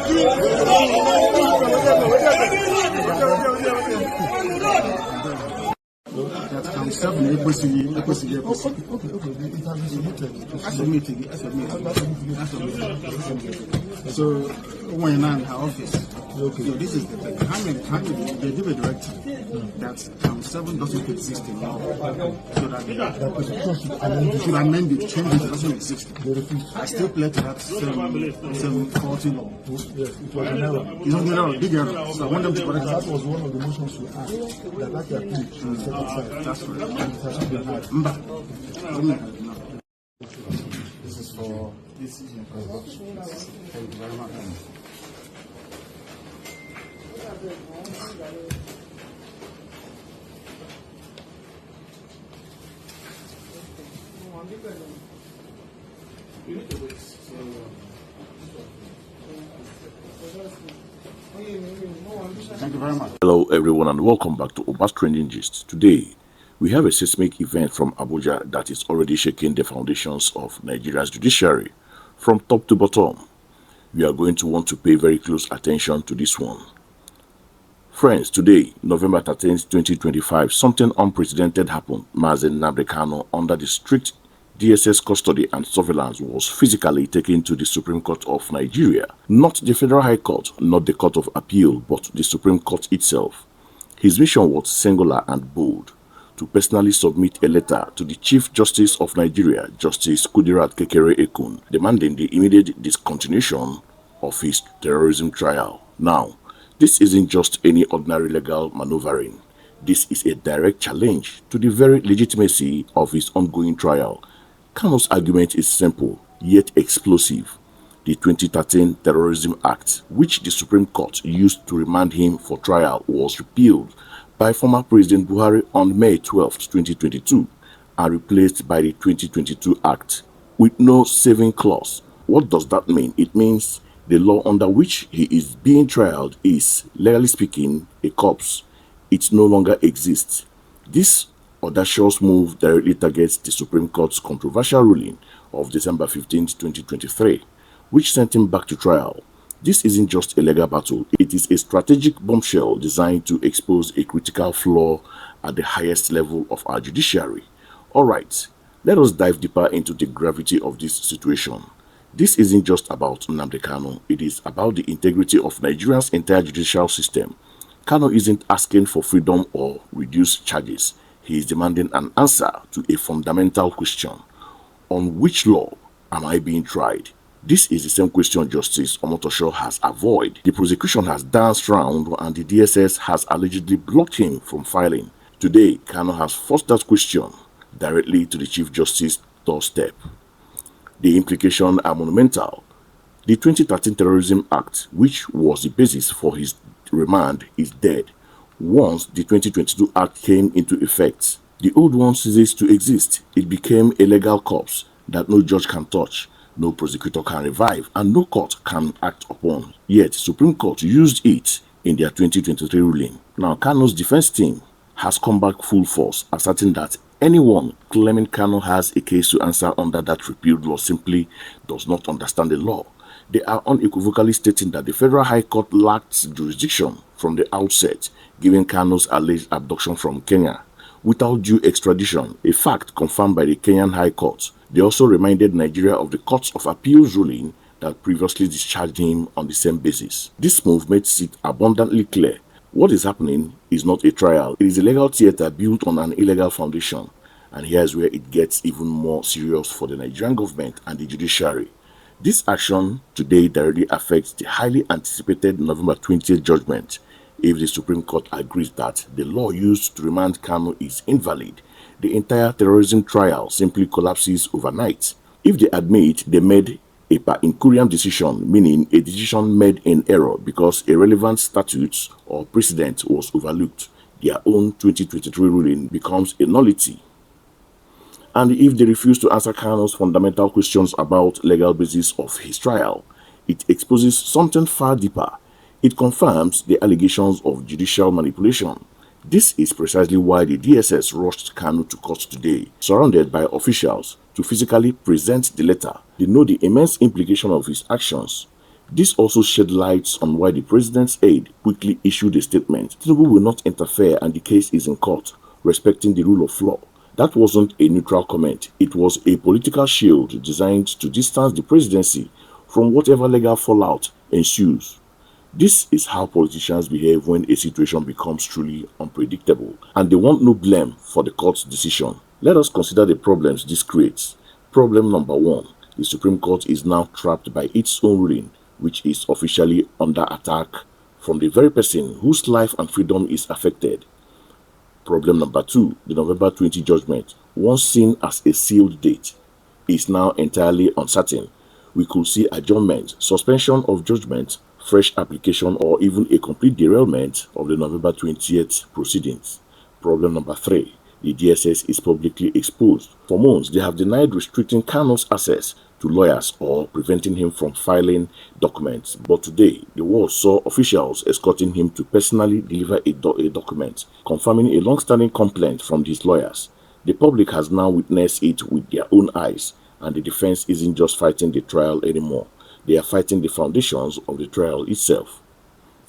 That can serve the So when you're in her office, okay. So this is the thing. They give a directive that Count 7 doesn't exist anymore. So that they should amend it, change it, it doesn't exist. I still play to that 740 law. Yes, it was an error. It's an error, big error. So I want them to correct that. That was one of the motions we asked. That appeal. That's right. This is for this is your production. Thank you very much. Thank you very much. Hello everyone and welcome back to Oba's Trending Gist. Today, we have a seismic event from Abuja that is already shaking the foundations of Nigeria's judiciary from top to bottom. We are going to want to pay very close attention to this one. Friends, today, November 13th, 2025, something unprecedented happened. Mazi Nnamdi Kanu, under the strict DSS custody and surveillance, was physically taken to the Supreme Court of Nigeria. Not the Federal High Court, not the Court of Appeal, but the Supreme Court itself. His mission was singular and bold: to personally submit a letter to the Chief Justice of Nigeria, Justice Kudirat Kekere-Ekun, demanding the immediate discontinuation of his terrorism trial. Now, this isn't just any ordinary legal maneuvering. This is a direct challenge to the very legitimacy of his ongoing trial. Kanu's argument is simple, yet explosive. The 2013 Terrorism Act, which the Supreme Court used to remand him for trial, was repealed by former President Buhari on May 12, 2022, and replaced by the 2022 Act with no saving clause. What does that mean? It means the law under which he is being trialed is, legally speaking, a corpse. It no longer exists. This audacious move directly targets the Supreme Court's controversial ruling of December 15, 2023, which sent him back to trial. This isn't just a legal battle, it is a strategic bombshell designed to expose a critical flaw at the highest level of our judiciary. Alright, let us dive deeper into the gravity of this situation. This isn't just about Nnamdi Kanu, it is about the integrity of Nigeria's entire judicial system. Kanu isn't asking for freedom or reduced charges. He is demanding an answer to a fundamental question. On which law am I being tried? This is the same question Justice Omotosho has avoided. The prosecution has danced round and the DSS has allegedly blocked him from filing. Today, Kanu has forced that question directly to the Chief Justice's doorstep. The implications are monumental. The 2013 Terrorism Act, which was the basis for his remand, is dead. Once the 2022 Act came into effect, the old one ceases to exist. It became a legal corpse that no judge can touch, no prosecutor can revive, and no court can act upon. Yet, Supreme Court used it in their 2023 ruling. Now, Kanu's defense team has come back full force, asserting that anyone claiming Kanu has a case to answer under that repealed law simply does not understand the law. They are unequivocally stating that the Federal High Court lacked jurisdiction from the outset, given Kanu's alleged abduction from Kenya without due extradition, a fact confirmed by the Kenyan High Court. They also reminded Nigeria of the Court of Appeal's ruling that previously discharged him on the same basis. This move makes it abundantly clear what is happening is not a trial. It is a legal theater built on an illegal foundation. And here's where it gets even more serious for the Nigerian government and the judiciary. This action today directly affects the highly anticipated November 20th judgment. If the Supreme Court agrees that the law used to remand Kanu is invalid, the entire terrorism trial simply collapses overnight. If they admit they made a per incuriam decision, meaning a decision made in error because a relevant statute or precedent was overlooked, their own 2023 ruling becomes a nullity. And if they refuse to answer Kanu's fundamental questions about legal basis of his trial, it exposes something far deeper. It confirms the allegations of judicial manipulation. This is precisely why the DSS rushed Kanu to court today, surrounded by officials, to physically present the letter. They know the immense implication of his actions. This also shed light on why the president's aide quickly issued a statement. Tinubu will not interfere and the case is in court, respecting the rule of law. That wasn't a neutral comment. It was a political shield designed to distance the presidency from whatever legal fallout ensues. This is how politicians behave when a situation becomes truly unpredictable, and they want no blame for the court's decision. Let us consider the problems this creates. Problem number 1. The Supreme Court is now trapped by its own ruling, which is officially under attack from the very person whose life and freedom is affected. Problem number 2. The November 20 judgment, once seen as a sealed date, is now entirely uncertain. We could see adjournment, suspension of judgment, fresh application, or even a complete derailment of the November 20th proceedings. Problem number 3. The DSS is publicly exposed. For months, they have denied restricting Kanu's access to lawyers or preventing him from filing documents. But today, the world saw officials escorting him to personally deliver a document, confirming a long-standing complaint from his lawyers. The public has now witnessed it with their own eyes, and the defense isn't just fighting the trial anymore. They are fighting the foundations of the trial itself.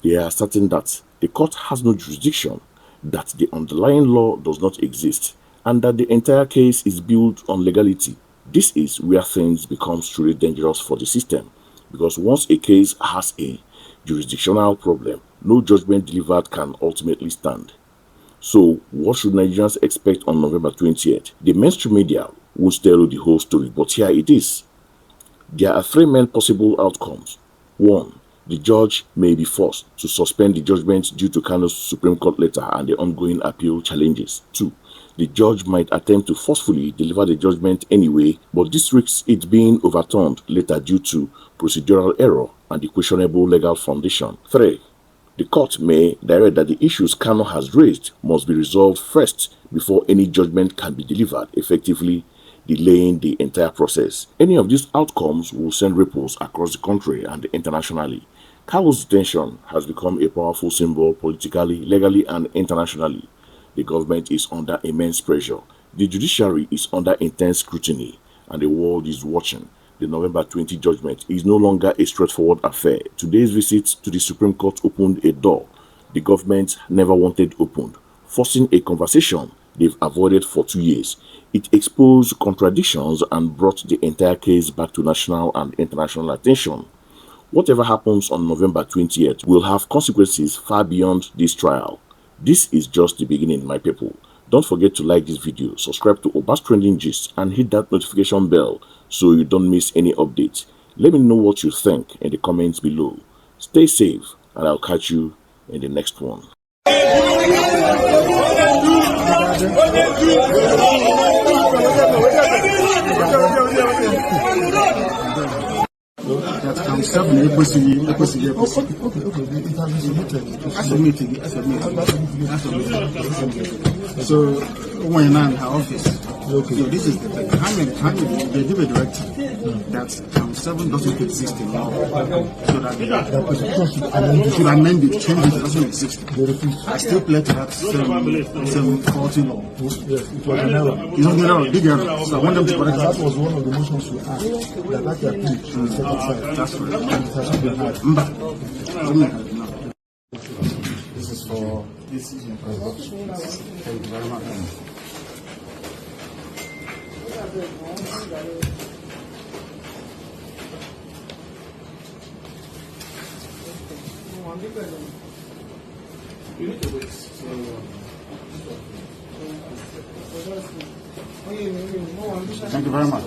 They are asserting that the court has no jurisdiction, that the underlying law does not exist, and that the entire case is built on legality. This is where things become truly dangerous for the system, because once a case has a jurisdictional problem, no judgment delivered can ultimately stand. So, what should Nigerians expect on November 20th? The mainstream media won't tell you the whole story, but here it is. There are 3 main possible outcomes. 1. The judge may be forced to suspend the judgment due to Kanu's Supreme Court letter and the ongoing appeal challenges. 2. The judge might attempt to forcefully deliver the judgment anyway, but this risks it being overturned later due to procedural error and the questionable legal foundation. 3. The court may direct that the issues Kanu has raised must be resolved first before any judgment can be delivered, effectively delaying the entire process. Any of these outcomes will send ripples across the country and internationally. Kanu's detention has become a powerful symbol politically, legally, and internationally. The government is under immense pressure. The judiciary is under intense scrutiny, and the world is watching. The November 20 judgment is no longer a straightforward affair. Today's visit to the Supreme Court opened a door the government never wanted opened, forcing a conversation they've avoided for 2 years. It exposed contradictions and brought the entire case back to national and international attention. Whatever happens on November 20th will have consequences far beyond this trial. This is just the beginning, my people. Don't forget to like this video, subscribe to Obas Trending Gist, and hit that notification bell so you don't miss any updates. Let me know what you think in the comments below. Stay safe, and I'll catch you in the next one. That can serve the So when you're in her office, so this is the thing. They give a directive that 7 doesn't exist in law, so that the should amend it, change it, doesn't exist. I still play to that 740 law. You don't get out, big error. So I want them to correct that. That was one of the motions we asked. That's right. This is for This is your Thank you very much. You need to wait. Thank you very much.